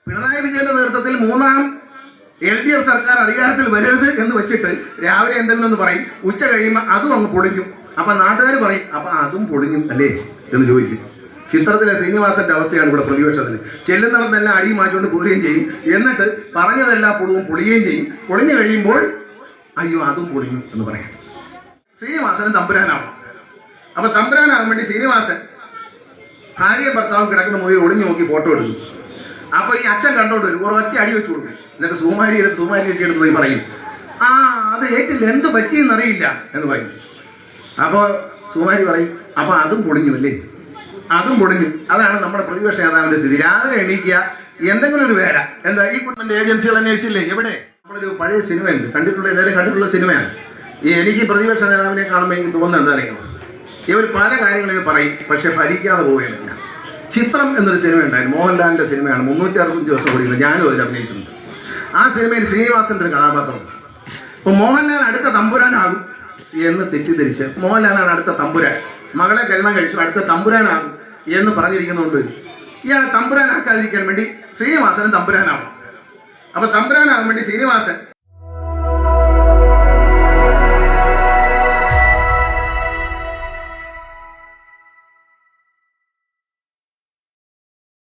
പിണറായി വിജയന്റെ നേതൃത്വത്തിൽ മൂന്നാം LDF സർക്കാർ അധികാരത്തിൽ വരരുത് എന്ന് വെച്ചിട്ട് രാവിലെ എന്തെങ്കിലും ഒന്ന് പറയും, ഉച്ച കഴിയുമ്പോൾ അതും അങ്ങ് പൊളിഞ്ഞു. അപ്പൊ നാട്ടുകാർ പറയും അപ്പൊ അതും പൊളിഞ്ഞു അല്ലേ എന്ന് ചോദിക്കും. ചിത്രത്തിലെ ശ്രീനിവാസന്റെ അവസ്ഥയാണ് ഇവിടെ പ്രതിപക്ഷത്തിന്. ചെല്ലുന്നിടത്തെല്ലാം അടിയും മാച്ചുകൊണ്ട് പോരുകയും ചെയ്യും, എന്നിട്ട് പറഞ്ഞതെല്ലാം പൊളിയുകയും ചെയ്യും. പൊളിഞ്ഞു കഴിയുമ്പോൾ അയ്യോ അതും പൊളിഞ്ഞു എന്ന് പറയാം. ശ്രീനിവാസനും തമ്പുരാനാവും. അപ്പൊ തമ്പുരാനാകാൻ വേണ്ടി ശ്രീനിവാസൻ ഭാര്യയും ഭർത്താവും കിടക്കുന്ന മുറിയിൽ ഒളിഞ്ഞു നോക്കി ഫോട്ടോ എടുക്കും. അപ്പൊ ഈ അച്ഛൻ കണ്ടോണ്ട് വരും, ഒരൊറ്റ അടി വെച്ച് കൊടുക്കും. എന്നിട്ട് സുമാരി വെച്ചെടുത്ത് പോയി പറയും, ആ അത് ഏറ്റില്ല, എന്ത് പറ്റിയെന്നറിയില്ല എന്ന് പറയും. അപ്പോൾ സുമാരി പറയും അപ്പൊ അതും പൊളിഞ്ഞു അല്ലേ, അതും പൊളിഞ്ഞു. അതാണ് നമ്മുടെ പ്രതിപക്ഷ നേതാവിന്റെ സ്ഥിതി. രാവിലെ എണീക്കുക, എന്തെങ്കിലും ഒരു വേല, എന്താ ഈ കുട്ടൻ്റെ ഏജൻസികൾ അന്വേഷിച്ചില്ലേ എവിടെ? നമ്മളൊരു പഴയ സിനിമയുണ്ട്, എല്ലാവരും കണ്ടിട്ടുള്ള സിനിമയാണ്. എനിക്ക് പ്രതിപക്ഷ നേതാവിനെ കാണുമ്പോൾ എനിക്ക് തോന്നുന്നത് എന്താ അറിയണം, ഇവർ പല കാര്യങ്ങളും പറയും, പക്ഷെ ഭരിക്കാതെ പോവുകയാണ്. ചിത്രം എന്നൊരു സിനിമ ഉണ്ടായിരുന്നു, മോഹൻലാലിന്റെ സിനിമയാണ്. 365 ദിവസം കൂടി ഞാനും അതിൽ അഭിനയിച്ചിട്ടുണ്ട്. ആ സിനിമയിൽ ശ്രീനിവാസന്റെ ഒരു കഥാപാത്രമുണ്ട്. അപ്പൊ മോഹൻലാൽ അടുത്ത തമ്പുരാനാകും എന്ന് തെറ്റിദ്ധരിച്ച്, മോഹൻലാലാണ് അടുത്ത തമ്പുരാൻ, മകളെ കല്യാണം കഴിച്ചു അടുത്ത തമ്പുരാനാകും എന്ന് പറഞ്ഞിരിക്കുന്നുണ്ട്. ഇയാളെ തമ്പുരാനാക്കാതിരിക്കാൻ വേണ്ടി ശ്രീനിവാസനും തമ്പുരാനാവും. അപ്പൊ തമ്പുരാനാകാൻ വേണ്ടി ശ്രീനിവാസൻ